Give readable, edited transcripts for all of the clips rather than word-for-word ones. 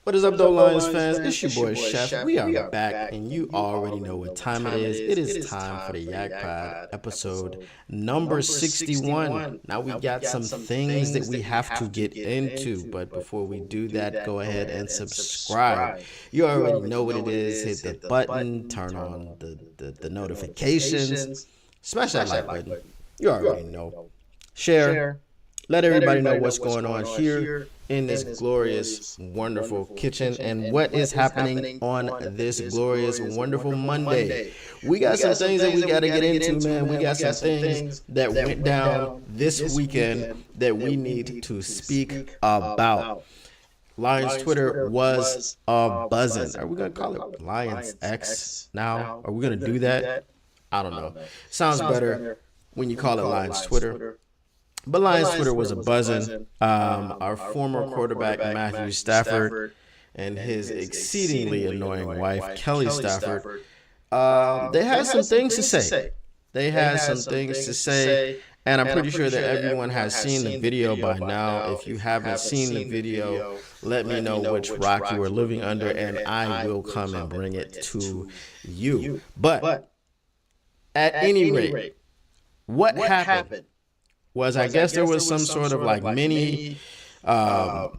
What is up, though, Lions fans? It's your boy, Chef. We are back, and you already know what time it is. It is time for the YAK Pod, episode number 61. Now, we got some things that we have to get into, but before we do that, go ahead and subscribe. You already know what it is. Hit the button, turn on the notifications, smash that like button. You already know. Share. Let everybody know what's going on here in this glorious, wonderful kitchen and what is happening on this glorious, wonderful Monday. We got some things that we got to get into, man. We got some things that went down this weekend that we need to speak about. Lions Twitter was buzzing. Are we going to call it Lions X now? Are we going to do that? I don't know. Sounds better when you call it Lions Twitter. But Lions Twitter was a buzzing. Our former quarterback, Matthew Stafford, and his exceedingly annoying wife, Kelly Stafford, they had some things to say. And I'm pretty sure that everyone has seen the video by now. If you haven't seen the video, let me know which rock you are living under, and I will come and bring it to you. But at any rate, what happened was I guess there was some sort of like mini playoff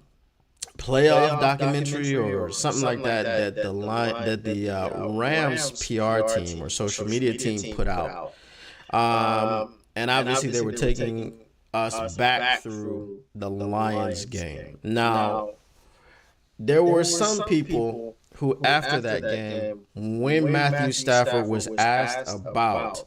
documentary or something like that that the Rams PR team or social media team put out. And obviously they were taking us back through the Lions game. Now, there were some people who after that game, when Matthew Stafford was asked about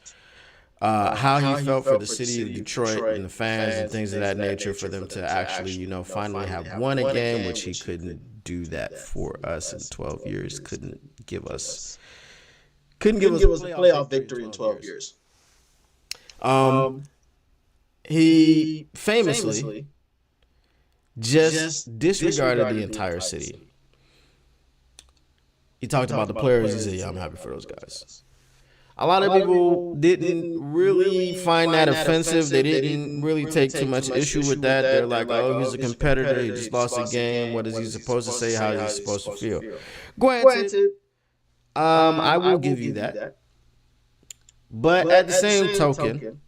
how he felt for the city of Detroit and the fans and things of that nature, for them to actually, finally have won a game, which he couldn't do that for us in 12 years. Couldn't give us a playoff victory in 12 years. He famously just disregarded the entire city. He talked about the players. He said, "Yeah, I'm happy for those guys." A lot of people didn't really find that offensive. They didn't really take too much issue with that. They're like, oh, he's a competitor. He just lost a game. What is he supposed to say? How is he supposed to feel? Granted, I will give you that. But at the same token,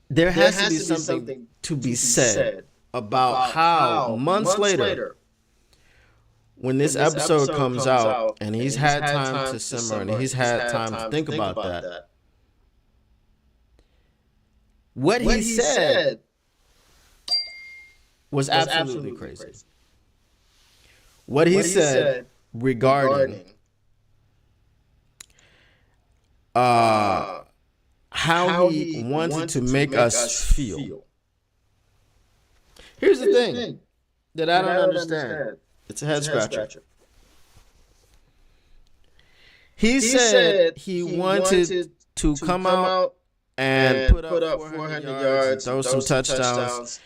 there has to be something to be said about how months later, when this episode comes out and he's had time to simmer and he's had time to think about that, what he said was absolutely crazy. What he said regarding how he wanted to make us feel. Here's the thing that I don't understand. It's a head scratcher. He said he wanted to come out and put up 400 yards, throw some touchdowns,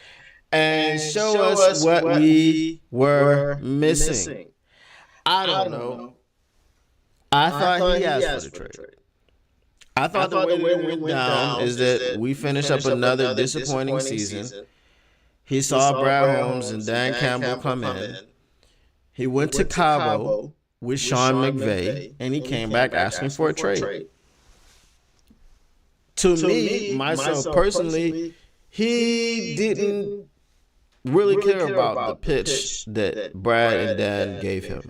and show us what we were missing. I don't know. I thought he asked for the trade. I thought the way that it went down is that we finished up another disappointing season. He saw Brad Holmes and Dan Campbell come in. He went to Cabo with Sean McVay, and he came back asking for a trade. To me, myself personally, he didn't really care about the pitch that Brad and Dan gave him.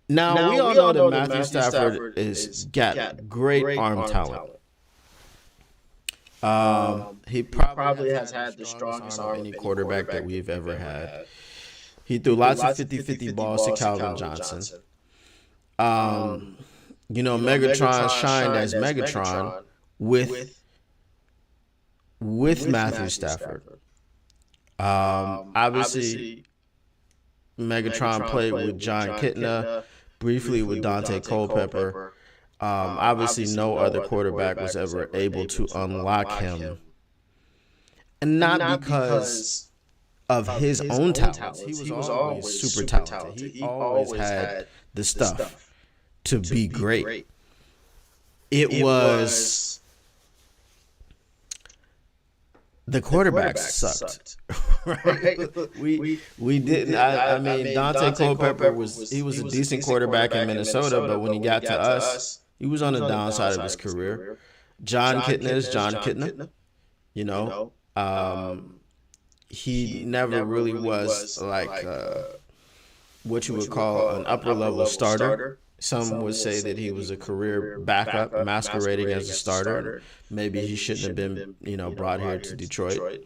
Now, we all know that Matthew Stafford has got great arm talent. He probably has had the strongest arm of any quarterback that we've ever had. He threw lots of 50-50 balls to Calvin Johnson. Megatron shined as Megatron with Matthew Stafford. Obviously, Megatron played with John Kitna, briefly with Dante Culpepper. Obviously, no other quarterback was ever able to unlock him. And not because of his own talents. He was always super talented. He always had the stuff to be great. It was the quarterbacks sucked. Right? We didn't. I mean, Dante Culpepper was a decent quarterback in Minnesota, but when he got to us, he was on the downside of his career. John Kitna. You know, he never really was like what you would call an upper level starter. Some would say that he was a career backup masquerading as a starter. Maybe he shouldn't have been, brought here to Detroit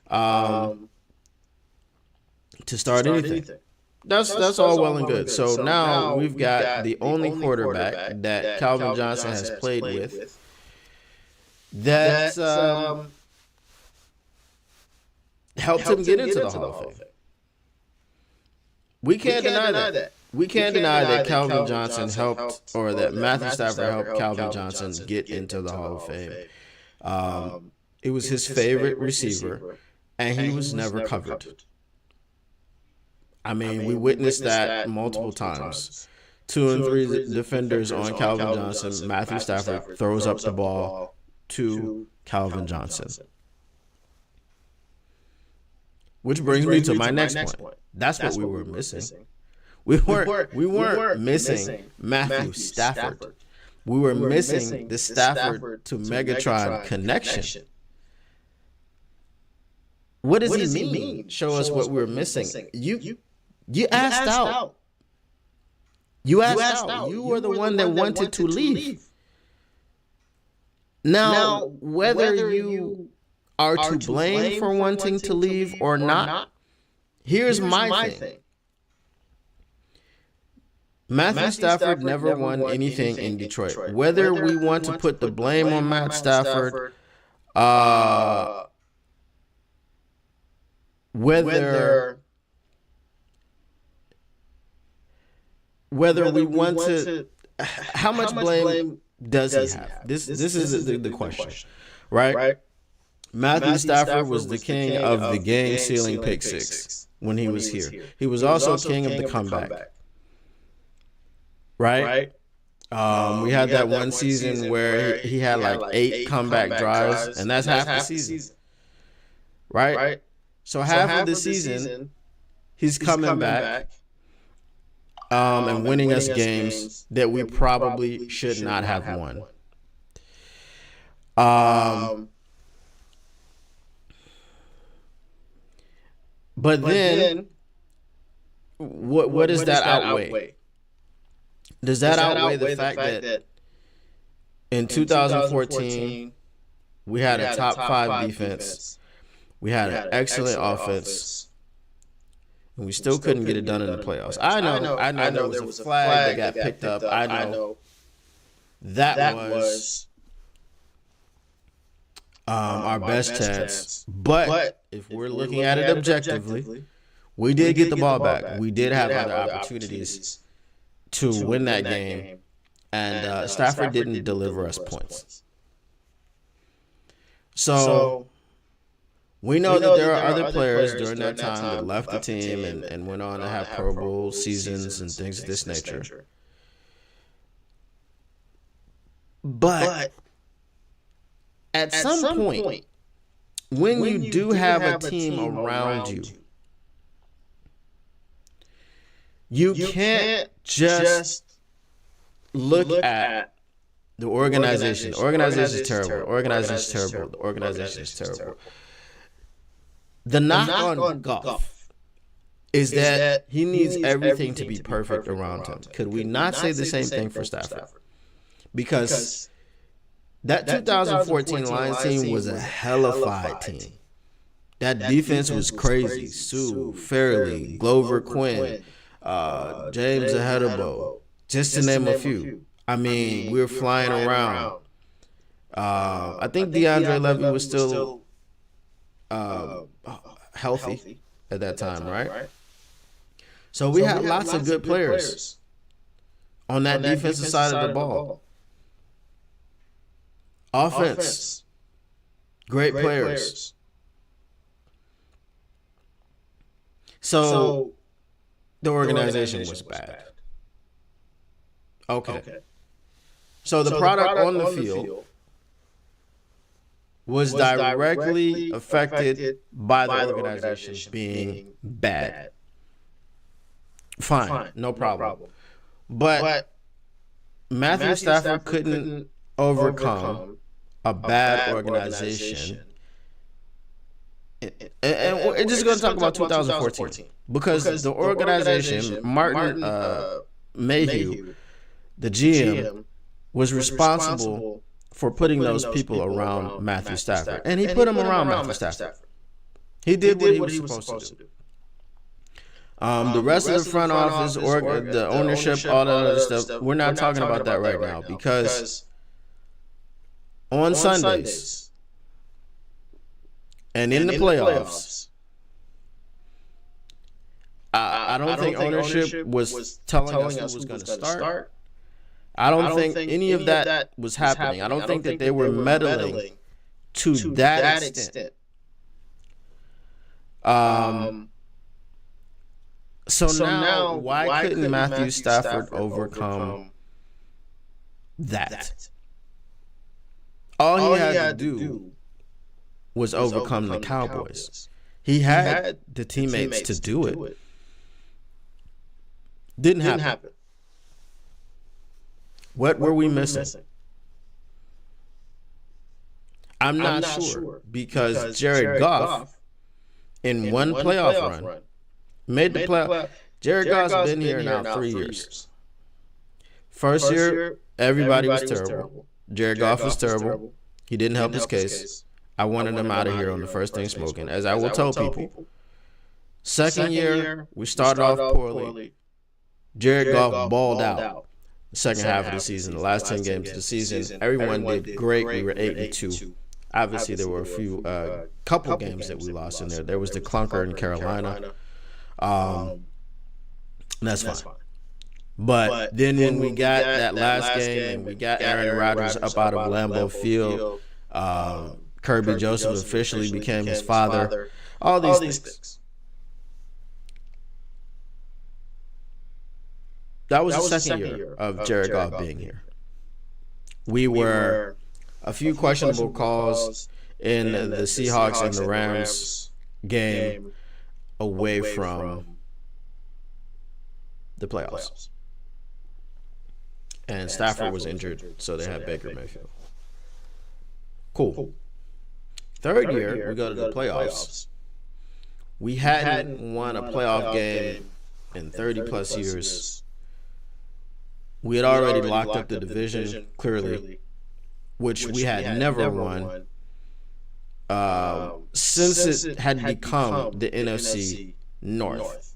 to start anything. That's all well and good. So now we've got the only quarterback that Calvin Johnson has played with that helped him get into the Hall of Fame. We can't deny that. We can't deny that Calvin Johnson helped, or that Matthew Stafford helped Calvin Johnson get into the Hall of Fame. It was his favorite receiver, and he was never covered. I mean, we witnessed that multiple times. 2 and 3 defenders on Calvin Johnson. Matthew Stafford throws up the ball to Calvin Johnson. Which brings me to my next point. That's what we were missing. We weren't missing Matthew Stafford. We were missing the Stafford to Megatron connection. What does he mean? Show us what we were missing. You asked out. You asked out. You were the one that wanted to leave. Now, whether you are to blame for wanting to leave or not, here's my thing. Matthew Stafford never won anything in Detroit. Whether we want to put the blame on Matt Stafford, whether we want to, how much blame does he have? This is the question, right? Matthew Stafford was the king of the game-sealing pick six when he was here. He was also king of the comeback. Right? We had that one season where he had like 8 comeback drives, and that's half the season. Right? So half of the season, he's coming back and winning us games that we probably should not have won. But then, what does that outweigh? Does that outweigh the fact that in 2014, we had a top 5 defense, we had an excellent offense, and we still couldn't get it done in the playoffs? I know there was a flag that got picked up. I know that was our best chance. But if we're looking at it objectively, we did get the ball back. We did have other opportunities to win that game, and Stafford didn't deliver us points. So we know that there are other players during that time that left the team and went on to have Pro Bowl seasons and things of this nature. But at some point, when you do have a team around you, you can't just look at the organization. The organization is terrible. The organization is terrible. The organization is terrible. The knock on Goff is that he needs everything to be perfect around him. Could we not say the same thing for Stafford? Because that 2014 Lions team was a hellified team. That defense was crazy. Sue, Fairley, Glover Quinn, James Ahedebo, just to name a few. I mean, we were flying around. I think DeAndre Levy was still healthy at that time, right? So we had lots of good players on that defensive side of the ball. Offense, great players. So the organization was bad. Okay. So the product on the field was directly affected by the organization being bad. Fine, no problem. But Matthew Stafford couldn't overcome a bad organization. And we're just going to talk about 2014 because the organization, Martin Mayhew, the GM, was responsible for putting those people around Matthew Stafford. And he put them around Matthew Stafford. He did what he was supposed to do. The rest of the front office, or the ownership, all that other stuff, we're not talking about that right now because on Sundays and in the playoffs, I don't think ownership was telling us who was going to start. I don't think any of that was happening. I don't think that they were meddling to that extent. So now, why couldn't Matthew Stafford overcome that? All he had to do was overcome the Cowboys. He had the teammates to do it. Didn't happen. What were we missing? I'm not sure because Jared Goff, in one playoff run, made the playoff. Jared Goff's been here now 3 years. First year, everybody was terrible. Jared Goff was terrible. He didn't help his case. I wanted him out of here on the first thing smoking, as I will tell people. Second year, we started off poorly. Jared Goff balled out the second half of the season. The last 10 games of the season, everyone did great. We were 8-2. Obviously, there were a few, couple games that we lost in there. There was the clunker in Carolina. That's fine. But then when we got that last game and we got Aaron Rodgers up out of Lambeau Field, Kirby Joseph officially became his father, all these things. That was the second year of Jared Goff being here. We were a few questionable calls in the Seahawks and the Rams game away from the playoffs. And Stafford was injured, so they had Baker Mayfield. Cool. Third year, we go to the playoffs. We hadn't won a playoff game in 30-plus years. We had already locked up the division, clearly, which we had never won since it had become the NFC North.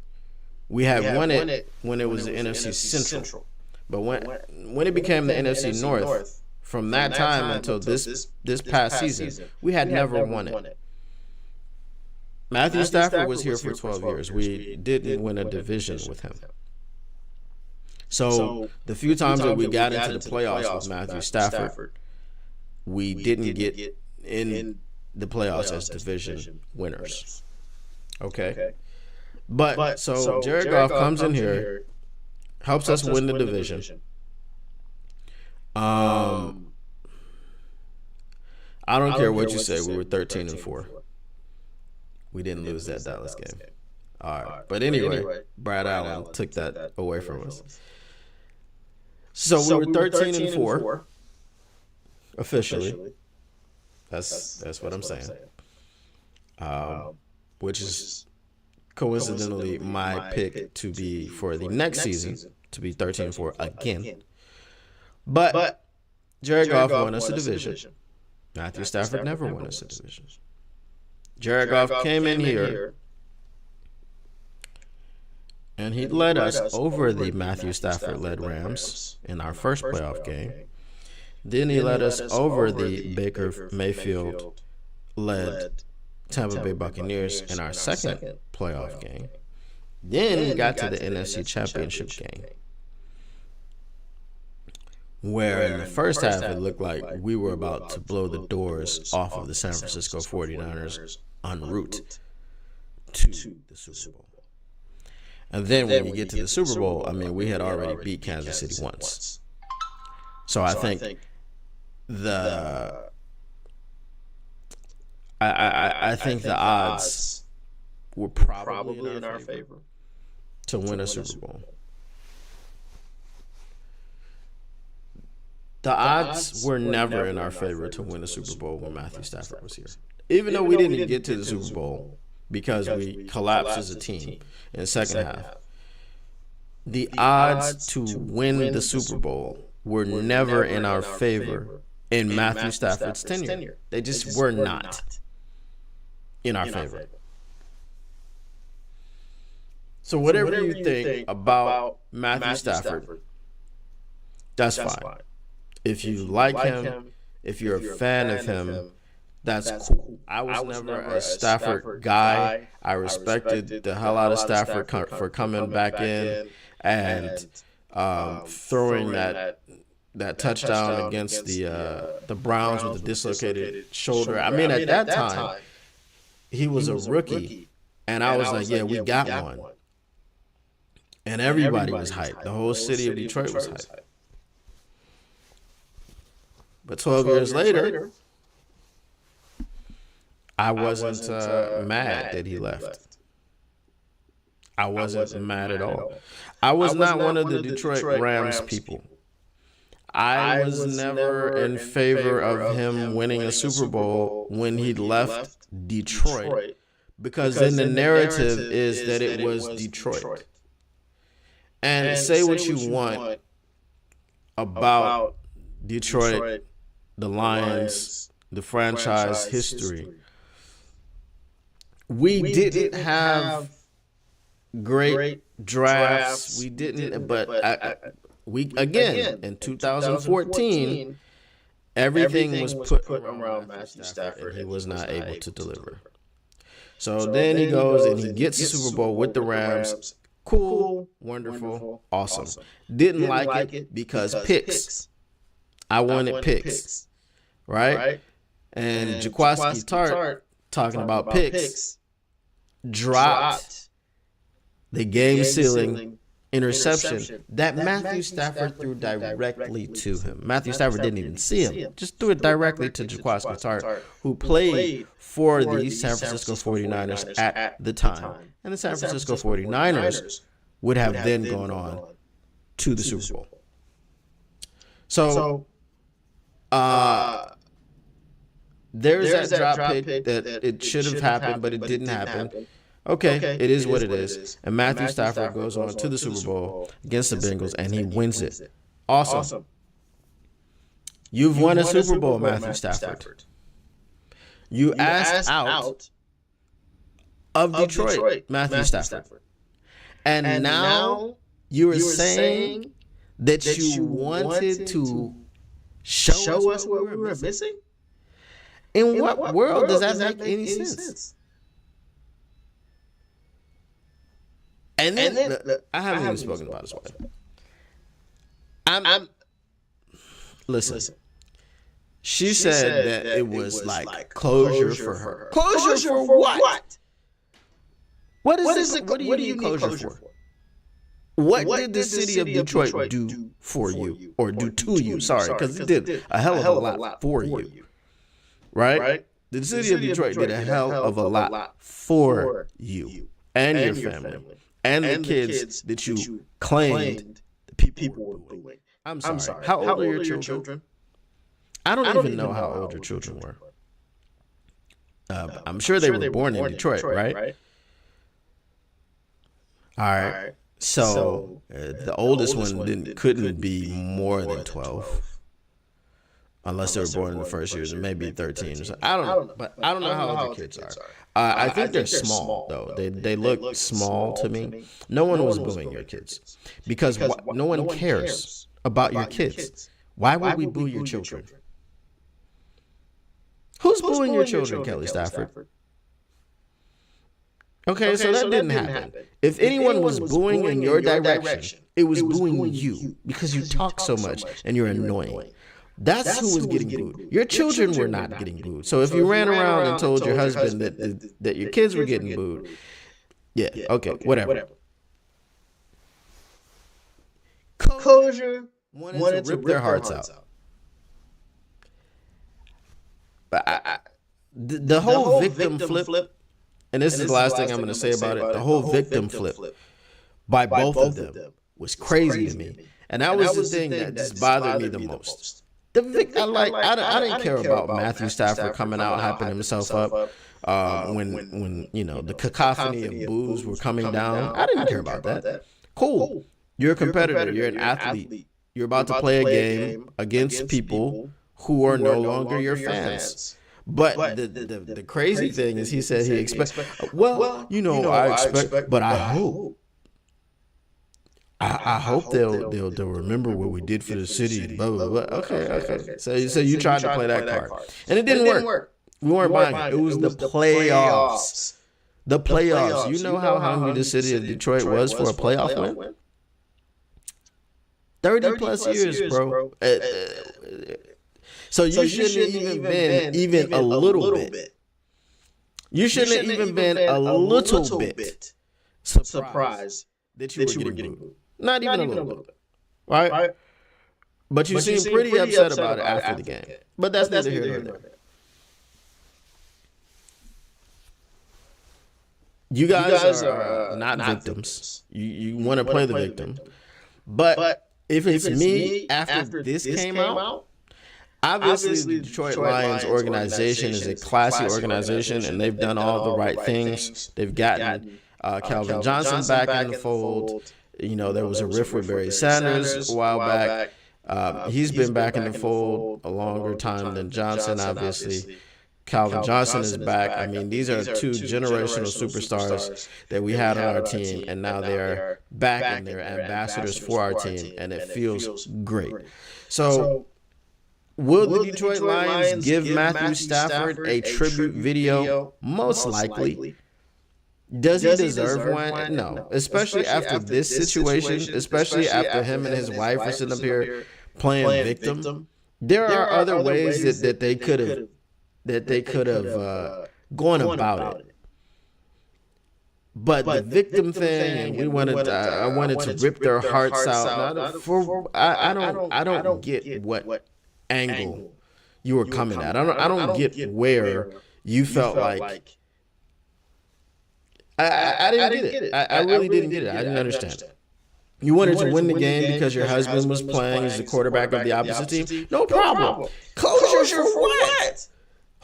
We had won it when it was the NFC Central. But when it became the NFC North, from that time until this past season, we had never won it. Matthew Stafford was here for 12 years. We didn't win a division with him. So the few times that we got into the playoffs with Matthew Stafford, we didn't get in the playoffs as division winners. Okay? But so Jared Goff comes in here, helps us win the division. I don't care what you say. We were 13-4. We didn't lose that Dallas game. All right. But anyway, Brad Allen took that away from us. So we were 13-4 officially. That's what I'm saying. Which is coincidentally my pick to be for the next season to be 13-4 again. But Jared Goff won us a division. Matthew Stafford never won us a division. Jared Goff came in here and he led us over the Matthew Stafford-led Rams in our first playoff game. Then he led us over the Baker Mayfield-led Tampa Bay Buccaneers in our second playoff game. Then we got to the NFC Championship game, where in the first half it looked like we were about to blow the doors off of the San Francisco 49ers en route to the Super Bowl. And then when you get to the Super Bowl, I mean, we had already beat Kansas City once. So I think the I think the odds were probably in our favor to win a Super Bowl. The odds were never in our favor to win a Super Bowl when Matthew Stafford was here. Even though we didn't get to the Super Bowl because we collapsed as a team in the second half, the odds to win the Super Bowl were never in our favor in Matthew Stafford's tenure. They just were not in our favor. So whatever you think about Matthew Stafford, that's fine. If you like him, if you're a fan of him, that's cool. I was never a Stafford guy. I respected the hell out of Stafford for coming back in and throwing that touchdown against the Browns with a dislocated shoulder. I mean, at that time, he was a rookie, and I was like, yeah, we got one. And everybody was hyped. The whole city of Detroit was hyped. But 12 years later, I wasn't mad that he left. I wasn't mad at all. I was not one of the Detroit Rams people. I was never in favor of him winning a Super Bowl when he left Detroit, because then the narrative is that it was Detroit. And say what you want about Detroit, the Lions, the franchise history. We didn't have great drafts. We didn't, but we again in 2014, everything was put around Matthew Stafford, and he was not able to deliver. So then he goes and he gets the Super Bowl with the Rams. Cool, wonderful, awesome. Didn't like it because picks. I wanted picks. Right? And Jaquiski Tart, talking about picks, dropped the game-sealing interception that Matthew Stafford threw directly to him. Matthew Stafford didn't even see him. Just threw it directly to Jaquiski Tart, who played for the San Francisco 49ers at the time. And the San Francisco 49ers would have then gone on to the Super Bowl. So, there's that drop pick that it should have happened, but it didn't happen. Okay, it is what it is. And Matthew Stafford goes on to the Super Bowl against the Bengals, and he wins it. Awesome. You've won a Super Bowl, Matthew Stafford. You asked out of Detroit, Matthew Stafford. And now you are saying that you wanted to show us what we were missing? In what world does that make any sense? And then I haven't even spoken about his wife. Listen. She said that it was like closure for her. Closure for what? What do you need closure for? What did the city of Detroit do for you, or do to you? Sorry, because it did a hell of a lot for you. Right? The city of Detroit did a hell of a lot for you and your family and the kids that you claimed the people were booing. I'm sorry. How old are your children? I don't even know how old your children were. I'm sure they were born in Detroit, right? All right. So the oldest one couldn't be more than 12. Unless they were born in the first years, and maybe 13 or something. I don't know. But I don't know how old your kids are. I think they're small, though. They look small to me. No one was booing your kids. Because no one cares about your kids. Why would we boo your children? Who's booing your children, Kelly Stafford? Okay, so that didn't happen. If anyone was booing in your direction, it was booing you. Because you talk so much and you're annoying. That's who was getting booed. Your children were not getting booed. So if you ran around and told your husband that your kids were getting booed, yeah, okay, whatever. Closure wanted to rip their hearts out. But the whole victim flip, and this is the last thing I'm going to say about it. The whole victim flip by both of them was crazy to me, and that was the thing that just bothered me the most. I didn't care about Matthew Stafford coming out hyping himself up when the cacophony of boos were coming down. I didn't care about that. Cool, you're a competitor. You're an athlete. You're about to play a game against people who are no longer your fans. But the crazy thing is, he said he expects. I expect, but I hope. I hope they'll remember what we did for the city. Blah blah blah. Okay. So you tried to play that card, and it didn't work. We weren't buying it. It was the playoffs. The playoffs. You know how hungry the city of Detroit was for a playoff win. 30 plus years, bro. So you shouldn't even been even a little bit. You shouldn't even been a little bit surprised that you were getting booed. Not even a little bit. Right? But you seem pretty upset about it after the game. But that's neither here nor there. You guys are not victims. You want to play the victim. But if it's me after this came out, obviously the Detroit Lions organization is a classy organization, and they've done all the right things. They've gotten Calvin Johnson back in the fold. There was a riff with Barry Sanders a while back. He's been back in the fold a longer time than Johnson, obviously. Calvin Johnson is back. I mean, these are two generational superstars that we had on our team, and now they are back and they're ambassadors for our team, and it feels great. So, will the Detroit Lions give Matthew Stafford a tribute video? Most likely. Does he deserve one? No. Especially after this situation, especially after him and his wife are sitting up here playing victim. There are other ways that they could have gone about it. But the victim thing, and I wanted to rip their hearts out. I don't get what angle you were coming at. I don't get where you felt like. I didn't get it. I really didn't get it. I didn't understand it. You wanted to win the game because your husband was playing as the quarterback of the opposite team? No problem. Closure for what?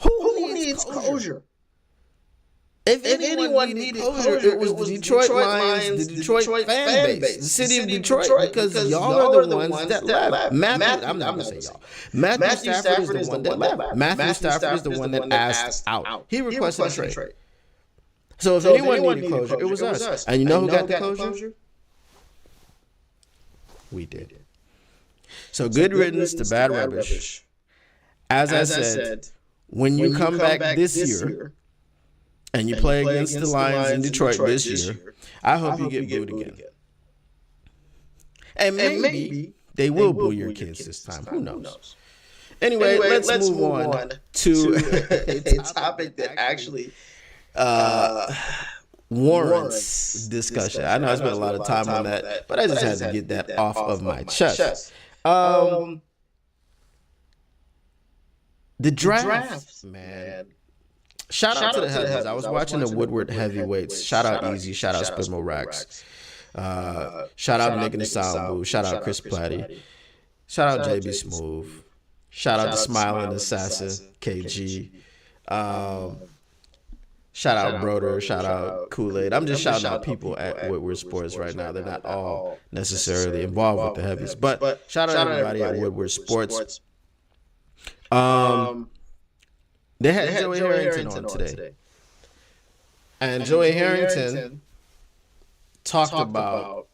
Who needs closure? If anyone needed closure, it was the Detroit Lions, the Detroit fan base, the city of Detroit, because y'all are the ones that left. I'm not going to say y'all. Matthew Stafford is the one that left. Matthew Stafford is the one that asked out. He requested a trade. So if anyone needed closure, it was us. And you know who got the closure? We did. So good riddance to bad rubbish. As I said, when you come back this year and you play against the Lions in Detroit this year, I hope you get booed again. And maybe they will boo your kids this time. Who knows? Anyway, let's move on to a topic that actually warrants discussion. I know I spent a lot of time on that, but I just had to get that off of my chest. The draft, man. Shout out to the heavyweights. I was watching the Woodward heavyweights. Shout out Easy. Shout out Spimo Racks. Shout out Nick and the Sound Boo. Shout out Chris Platty. Shout out JB Smooth. Shout out the Smiling Assassin KG. Shout out Broder. Shout out Kool-Aid. I'm just shouting out people at Woodward Sports right now. They're not all necessarily involved with the heavies, but shout out everybody at Woodward Sports. They had Joey Harrington on today. And Joey Harrington talked about,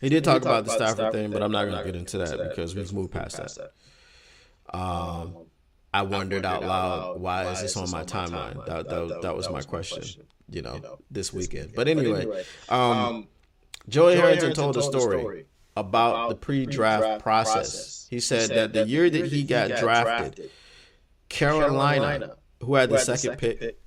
he did talk about the Stafford thing, but I'm not going to get into that because we've moved past that. I wondered out loud, why is this on my timeline? That was my question, this weekend. But anyway, Joey Harrington told a story about the pre-draft process. He said that the year that he got drafted, Carolina, who had the second pick,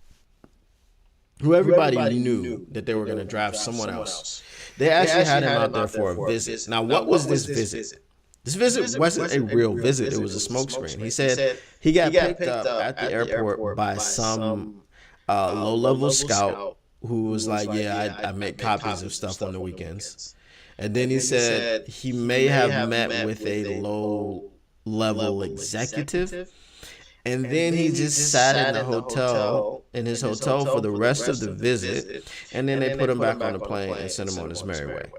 who everybody knew that they were going to draft someone else, they actually had him out there for a visit. Now, what was this visit? This visit wasn't a real visit. It was a smokescreen. He said he got picked up at the airport by some low-level scout who was like, yeah, I make copies of stuff on the weekends. And then he said he may have met with a low-level executive. And then he just sat in the hotel, in his hotel for the rest of the visit. And then they put him back on the plane and sent him on his merry way.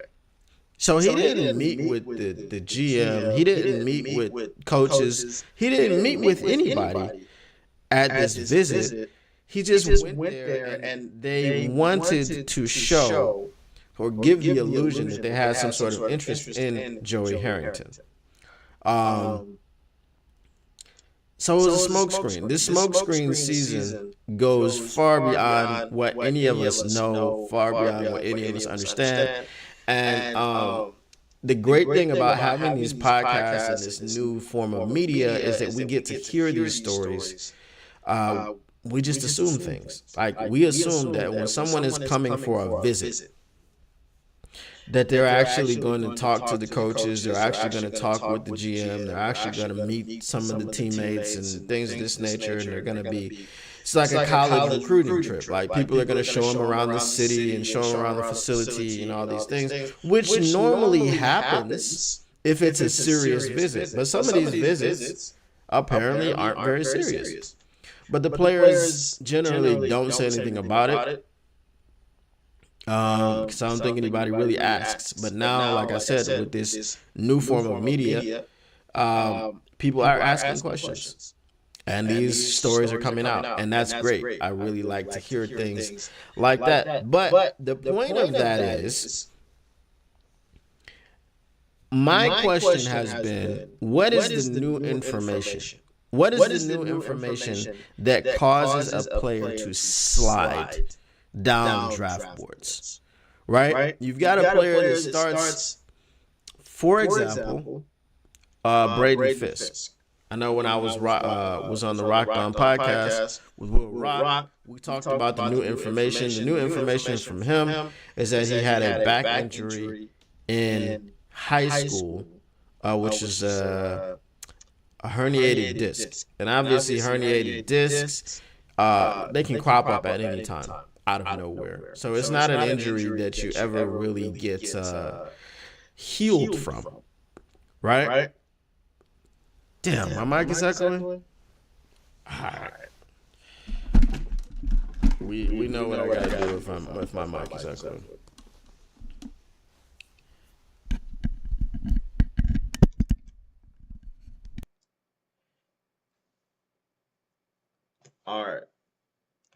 So he didn't meet with the GM. He didn't meet with coaches. He didn't meet with anybody at this visit. He just went there and they wanted to show or give the illusion that they had some sort of interest in Joey Harrington. So it was a smokescreen. This smokescreen season goes far beyond what any of us know, far beyond what any of us understand. And the great thing about having these podcasts and this new form of media is that we get to hear these stories. We just assume things. Like we assume that when someone is coming for a visit, that they're actually going to talk to the coaches, they're actually going to talk with the GM, they're actually going to meet some of the teammates and things of this nature, and they're going to be, it's like a college recruiting trip. Like people are going to show them around the city and show them around the facility and all these things, which normally happens if it's a serious visit. But some of these visits apparently aren't very serious. But the players generally don't say anything about it. Because I don't think anybody really asks. But now, like I said, with this new form of media, people are asking questions. And these stories are coming out. And that's great. I really like to hear things like that. But the point of that is, my question has been, what is the new information? What is the new information that causes a player to slide down draft boards, right? You've got a player that starts, for example, Braden Fisk. I know when I was on the Rock On podcast with Will Rock, we talked about the new information. The new information from him is that he had a back injury in high school, which is a herniated disc. And obviously herniated discs, they can crop up at any time out of nowhere. So it's not an injury that you ever really get healed from, right? Damn, my mic is echoing? All right. We know what I gotta do if my mic is echoing. All right.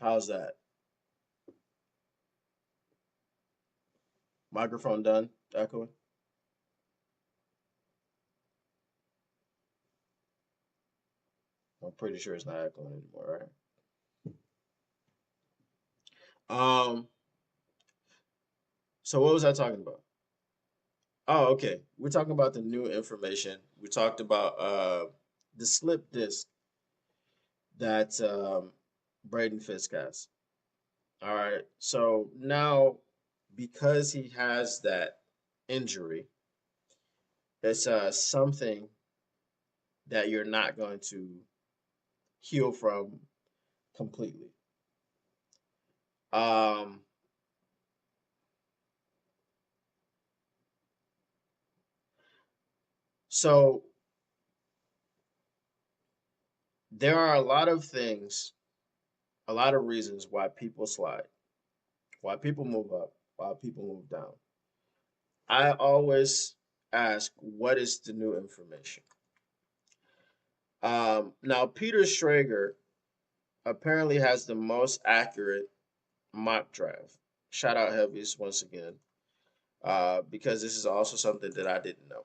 How's that? Microphone done? Echoing? I'm pretty sure it's not echoing anymore, right? So what was I talking about? Oh, okay. We're talking about the new information. We talked about the slip disc that Braden Fisk has. All right. So now, because he has that injury, it's something that you're not going to heal from completely. So there are a lot of things, a lot of reasons why people slide, why people move up, why people move down. I always ask, what is the new information? Now, Peter Schrager apparently has the most accurate mock draft. Shout out Heavies once again, because this is also something that I didn't know.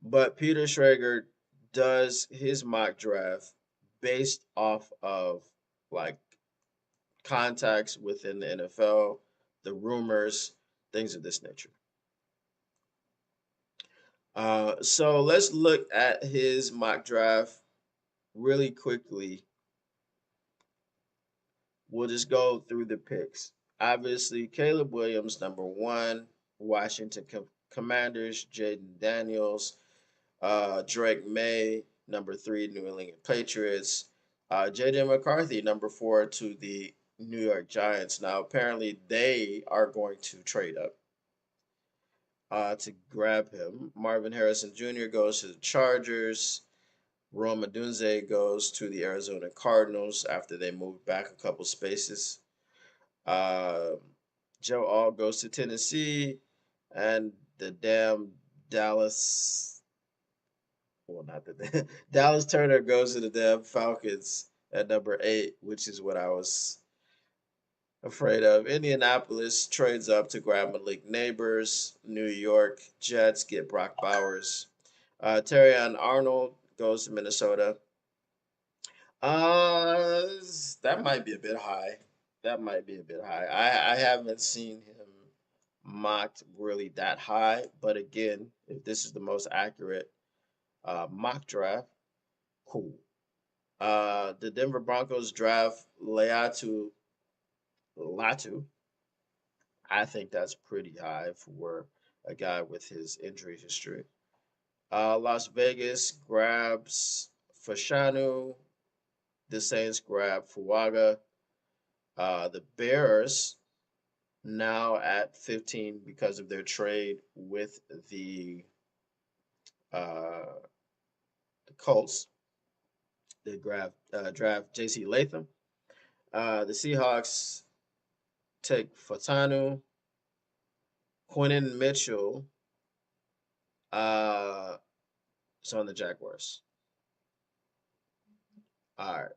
But Peter Schrager does his mock draft based off of like contacts within the NFL, the rumors, things of this nature. So let's look at his mock draft really quickly. We'll just go through the picks. Obviously, Caleb Williams, number 1, Washington Commanders, Jaden Daniels. Drake May, number 3, New England Patriots. J.J. McCarthy, number 4, to the New York Giants. Now, apparently, they are going to trade up to grab him. Marvin Harrison Jr. goes to the Chargers. Rome Odunze goes to the Arizona Cardinals after they moved back a couple spaces. Uh, Joe All goes to Tennessee, and the damn Dallas. Well, not the Dallas Turner goes to the damn Falcons at number 8, which is what I was afraid of. Indianapolis trades up to grab Malik Neighbors. New York Jets get Brock Bowers. Terrion Arnold goes to Minnesota. Uh, that might be a bit high. That might be a bit high. I haven't seen him mocked really that high, but again, if this is the most accurate mock draft, cool. The Denver Broncos draft Latu. I think that's pretty high for a guy with his injury history. Las Vegas grabs Fashanu. The Saints grab Fuaga. The Bears now at 15 because of their trade with uh, the Colts. They draft J.C. Latham. The Seahawks take Fatanu. Quinnen Mitchell uh, is on the Jaguars. All right,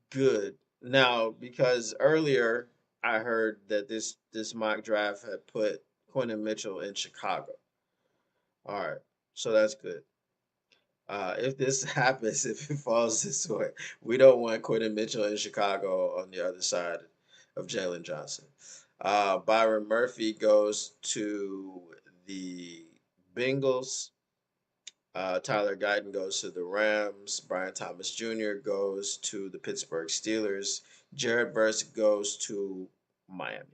good. Now, because earlier I heard that this mock draft had put Quinnen Mitchell in Chicago. All right, so that's good. If this happens, if it falls this way, we don't want Quentin Mitchell in Chicago on the other side of Jalen Johnson. Byron Murphy goes to the Bengals. Tyler Guyton goes to the Rams. Brian Thomas Jr. goes to the Pittsburgh Steelers. Jared Verse goes to Miami.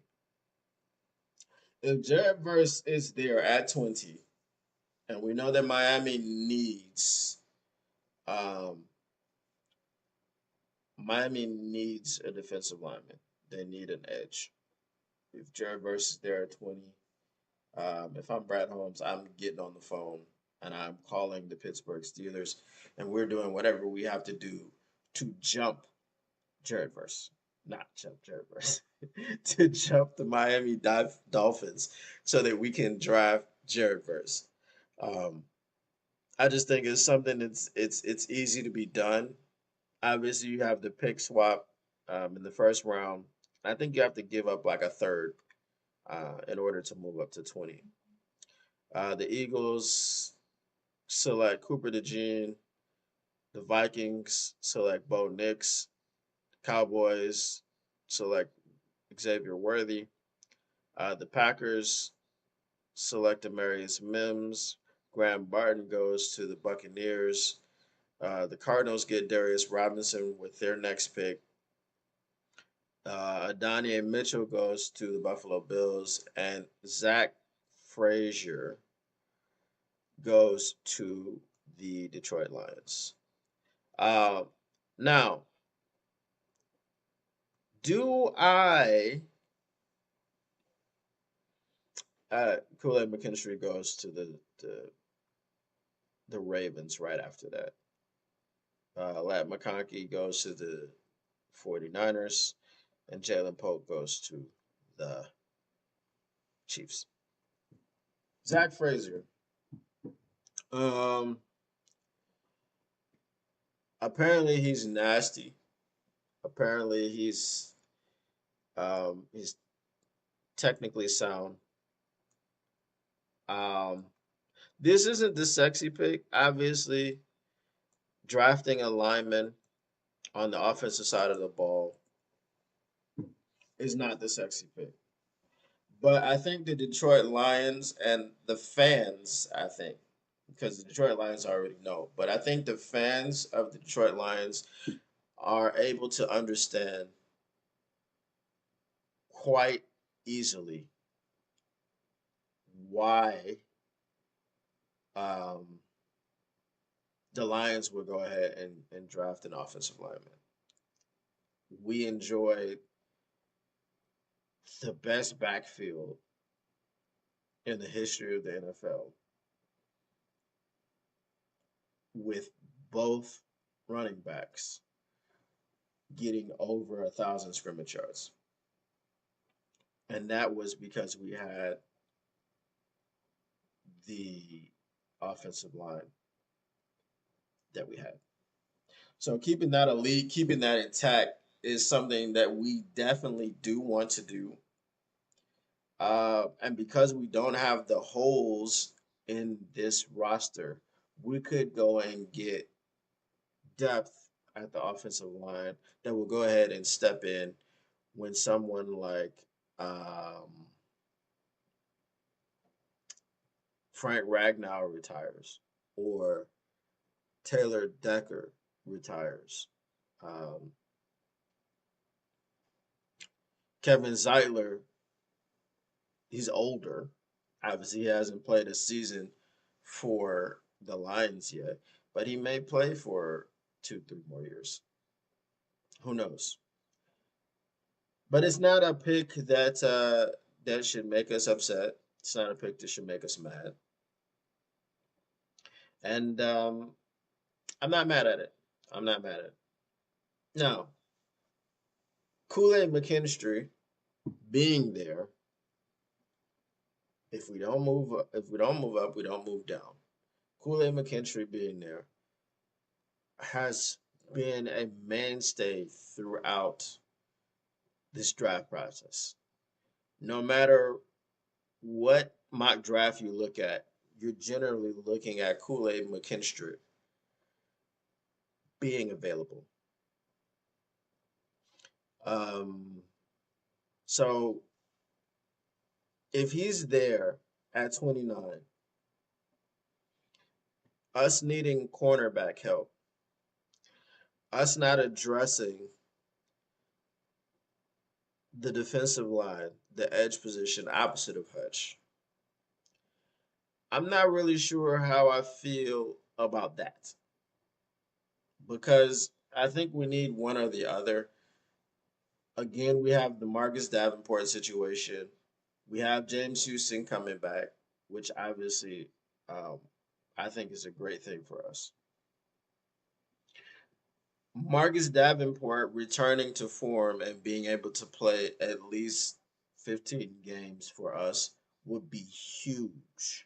If Jared Verse is there at 20, and we know that um, Miami needs a defensive lineman. They need an edge. If Jared Verse is there at 20, if I'm Brad Holmes, I'm getting on the phone and I'm calling the Pittsburgh Steelers, and we're doing whatever we have to do to jump Jared Verse. Not jump Jared Verse. To jump the Miami Dolphins so that we can draft Jared Verse. Um, I just think it's something it's easy to be done. Obviously, you have the pick swap in the first round. I think you have to give up like a third in order to move up to 20. The Eagles select Cooper DeJean. The Vikings select Bo Nix. Cowboys select Xavier Worthy. The Packers select Amarius Mims. Graham Barton goes to the Buccaneers. The Cardinals get Darius Robinson with their next pick. Adonai Mitchell goes to the Buffalo Bills, and Zach Frazier goes to the Detroit Lions. Uh, Now, do I? Kool-Aid McKinstry goes to the Ravens right after that. Lat McConkey goes to the 49ers, and Jalen Pope goes to the Chiefs. Zach Frazier. Um, Apparently he's nasty. Apparently he's technically sound. Um, this isn't the sexy pick. Obviously, drafting a lineman on the offensive side of the ball is not the sexy pick. But I think the Detroit Lions and the fans, I think, because the Detroit Lions already know, but I think the fans of the Detroit Lions are able to understand quite easily why um, the Lions would go ahead and draft an offensive lineman. We enjoyed the best backfield in the history of the NFL with both running backs getting over 1,000 scrimmage yards. And that was because we had the offensive line that we had. So keeping that elite, keeping that intact is something that we definitely do want to do. And because we don't have the holes in this roster, we could go and get depth at the offensive line that will go ahead and step in when someone like um, Frank Ragnow retires or Taylor Decker retires. Um, Kevin Zeitler, he's older. Obviously, he hasn't played a season for the Lions yet, but he may play for 2, 3 more years. Who knows? But it's not a pick that should make us upset. It's not a pick that should make us mad, and I'm not mad at it. I'm not mad at it. Now, Kool Aid McKinstry being there, if we don't move up, we don't move down. Kool Aid McKinstry being there has been a mainstay throughout this draft process. No matter what mock draft you look at, you're generally looking at Kool Aid McKinstry being available. Um, so if he's there at 29, us needing cornerback help, us not addressing the defensive line, the edge position opposite of Hutch, I'm not really sure how I feel about that because I think we need one or the other. Again, we have the Marcus Davenport situation. We have James Houston coming back, which obviously um, I think is a great thing for us. Marcus Davenport returning to form and being able to play at least 15 games for us would be huge.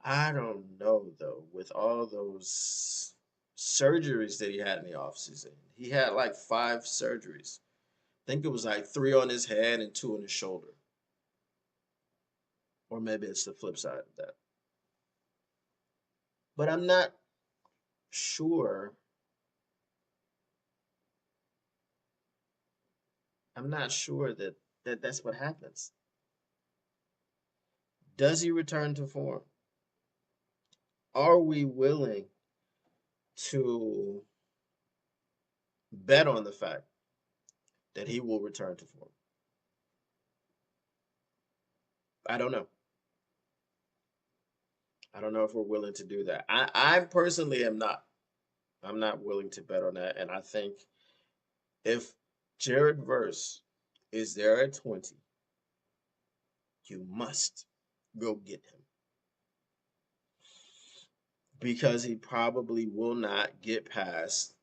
I don't know though, with all those surgeries that he had in the offseason. He had like 5 surgeries. I think it was like 3 on his head and 2 on his shoulder. Or maybe it's the flip side of that. But sure. I'm not sure that that's what happens. Does he return to form? Are we willing to bet on the fact that he will return to form? I don't know. I don't know if we're willing to do that. I personally am not. I'm not willing to bet on that. And I think if Jared Verse is there at 20, you must go get him because he probably will not get past.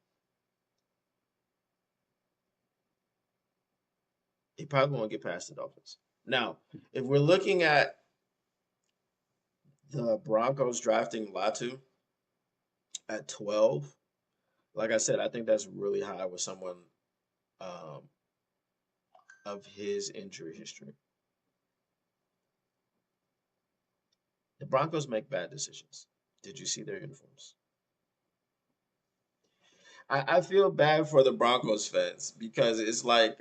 He probably won't get past the Dolphins. Now, if we're looking at the Broncos drafting Latu at 12, like I said, I think that's really high with someone um, of his injury history. The Broncos make bad decisions. Did you see their uniforms? I feel bad for the Broncos fans because it's like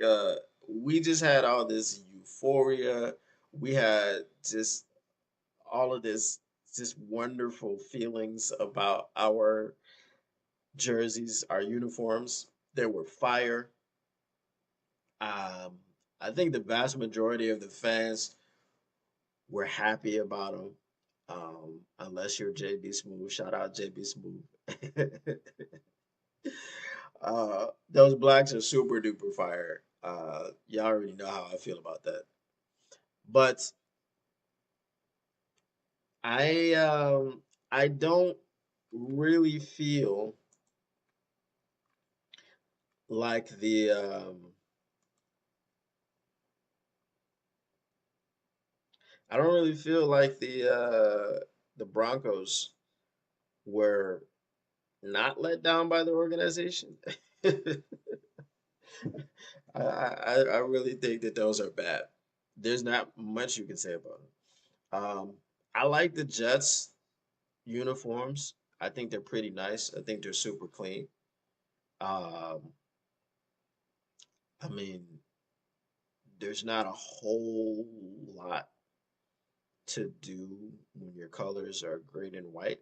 we just had all this euphoria. We had just all of this just wonderful feelings about our jerseys, our uniforms. They were fire. Um, I think the vast majority of the fans We're happy about him. Unless you're JB Smooth, shout out JB Smooth. Those blacks are super duper fire. Y'all already know how I feel about that. But I don't really feel like I don't really feel like the Broncos were not let down by the organization. I really think that those are bad. There's not much you can say about them. I like the Jets uniforms. I think they're pretty nice. I think they're super clean. Um, I mean, there's not a whole lot to do when your colors are green and white.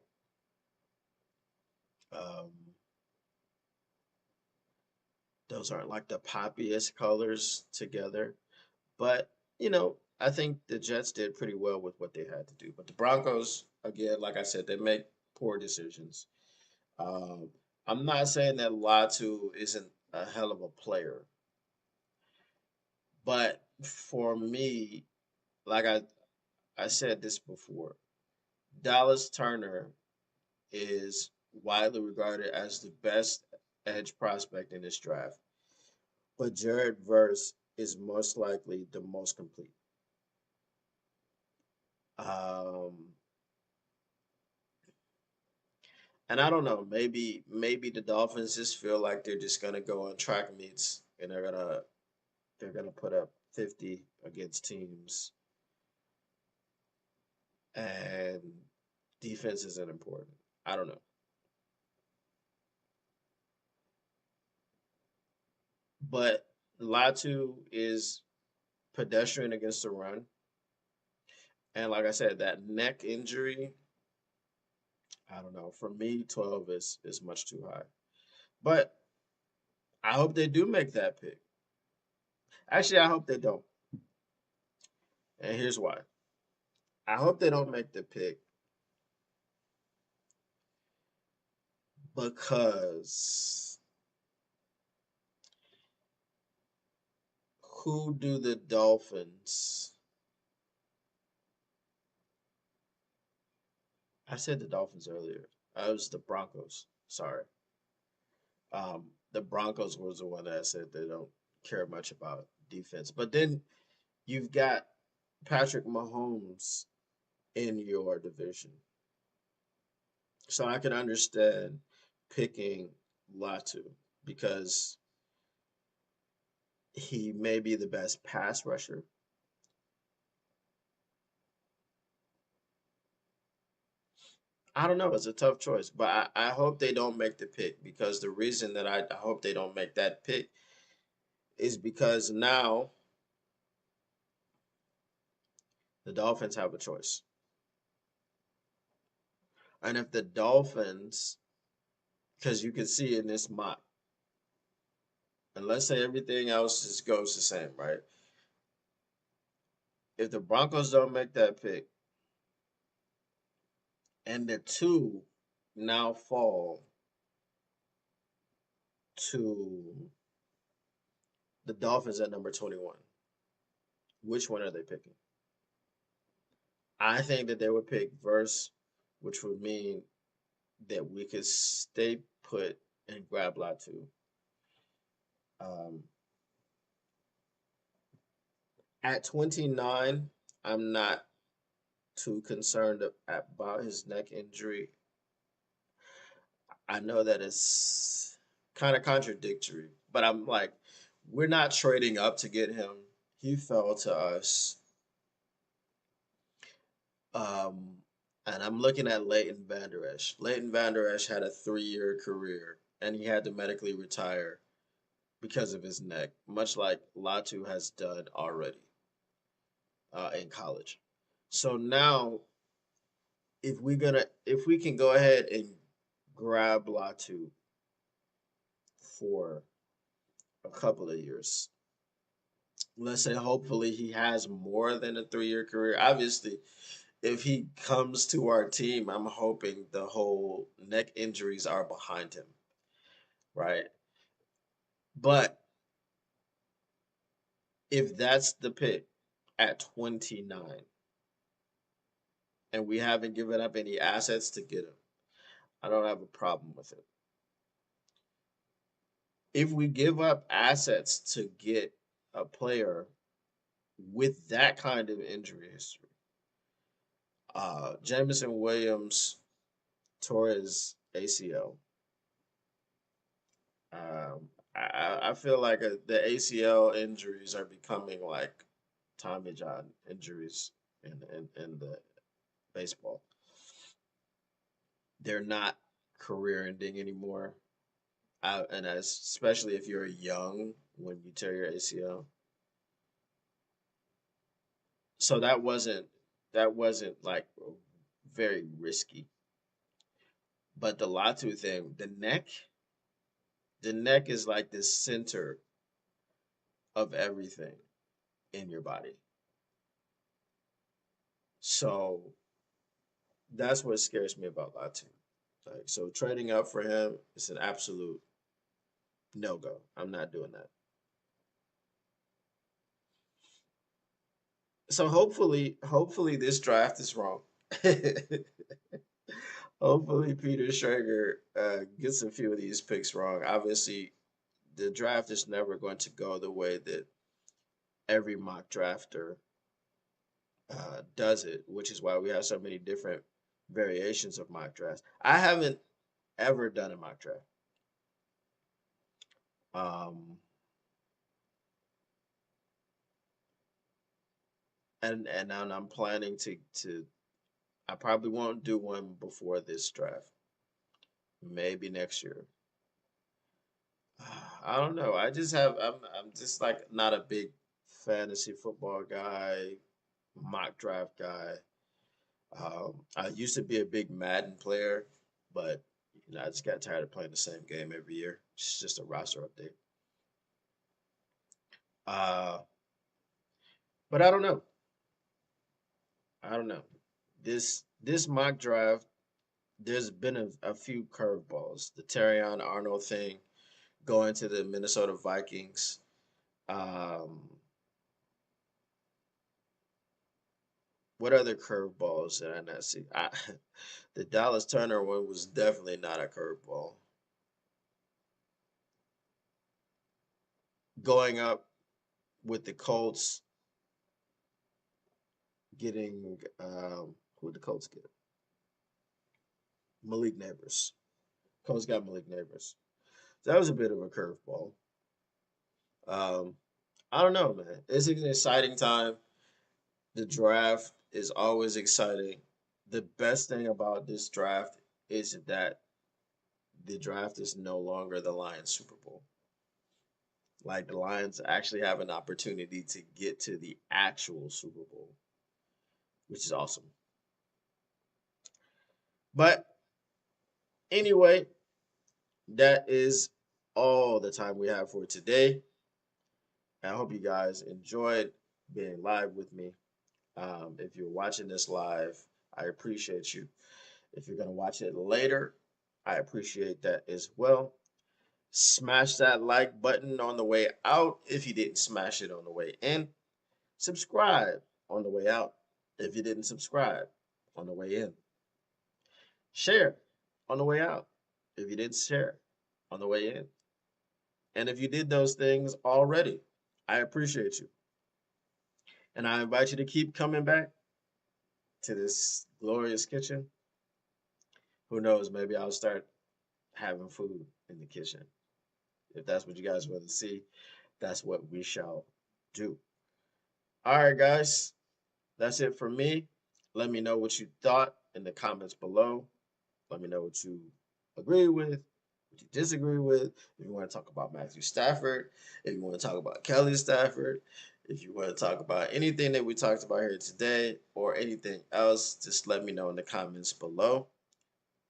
Um, those aren't like the poppiest colors together, but I think the Jets did pretty well with what they had to do. But the Broncos, again, like I said, they make poor decisions. Um, I'm not saying that Latu isn't a hell of a player, but for me, like I said this before, Dallas Turner is widely regarded as the best edge prospect in this draft, but Jared Verse is most likely the most complete. Um, and I don't know, maybe the Dolphins just feel like they're just gonna go on track meets and they're gonna put up 50 against teams, and defense isn't important. I don't know, but Latu is pedestrian against the run, and like I said, that neck injury, I don't know. For me, 12 is much too high. But I hope they do make that pick. Actually, I hope they don't. And here's why. I hope they don't make the pick because who do the Dolphins? I said the Dolphins earlier. I was the Broncos. Sorry. The Broncos was the one that said they don't care much about defense. But then you've got Patrick Mahomes in your division. So I can understand picking Latu because he may be the best pass rusher. I don't know. It's a tough choice, but I hope they don't make the pick because the reason that I hope they don't make that pick is because now the Dolphins have a choice. And if the Dolphins, because you can see in this mock, and let's say everything else just goes the same, right? If the Broncos don't make that pick and the two now fall to the Dolphins at number 21, which one are they picking? I think that they would pick Verse, which would mean that we could stay put and grab Latu. Um, at 29, I'm not too concerned about his neck injury. I know that it's kind of contradictory, but I'm like, we're not trading up to get him. He fell to us. Um, and I'm looking at Leighton Vander Esch. Leighton Vander Esch had a 3-year career, and he had to medically retire because of his neck, much like Latu has done already in college. So now, if we can go ahead and grab Latu for a couple of years, let's say hopefully he has more than a 3 year career. Obviously, if he comes to our team, I'm hoping the whole neck injuries are behind him, right? But if that's the pick at 29 and we haven't given up any assets to get him, I don't have a problem with it. If we give up assets to get a player with that kind of injury history, Jameson Williams tore his ACL. I feel like the ACL injuries are becoming like Tommy John injuries in the baseball. They're not career ending anymore. And especially if you're young when you tear your ACL. So that wasn't like very risky. But the Latu thing, the neck is like the center of everything in your body. So that's what scares me about Latu. Like, so trading up for him is an absolute no go. I'm not doing that. So hopefully this draft is wrong. Hopefully Peter Schrager gets a few of these picks wrong. Obviously, the draft is never going to go the way that every mock drafter does it, which is why we have so many different variations of mock drafts. I haven't ever done a mock draft. Um, and I'm planning to I probably won't do one before this draft. Maybe next year. I don't know. I'm just like not a big fantasy football guy, mock draft guy. I used to be a big Madden player, but I just got tired of playing the same game every year. It's just a roster update. Uh, but I don't know. I don't know. This mock draft, there's been a few curveballs. The Terrion Arnold thing, going to the Minnesota Vikings. Um, what other curveballs did I not see? The Dallas Turner one was definitely not a curveball. Going up with the Colts, getting who the Colts get? Malik Neighbors. Colts got Malik Neighbors. That was a bit of a curveball. Um, I don't know, man. It's an exciting time. The draft is always exciting. The best thing about this draft is that the draft is no longer the Lions Super Bowl. Like the Lions actually have an opportunity to get to the actual Super Bowl, which is awesome. But anyway, that is all the time we have for today. I hope you guys enjoyed being live with me. If you're watching this live, I appreciate you. If you're going to watch it later, I appreciate that as well. Smash that like button on the way out if you didn't smash it on the way in. Subscribe on the way out if you didn't subscribe on the way in. Share on the way out if you didn't share on the way in. And if you did those things already, I appreciate you. And I invite you to keep coming back to this glorious kitchen. Who knows? Maybe I'll start having food in the kitchen. If that's what you guys want to see, that's what we shall do. All right, guys. That's it for me. Let me know what you thought in the comments below. Let me know what you agree with, what you disagree with. If you want to talk about Matthew Stafford, if you want to talk about Kelly Stafford, if you want to talk about anything that we talked about here today or anything else, just let me know in the comments below.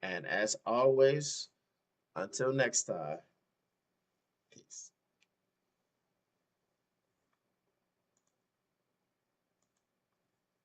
And as always, until next time.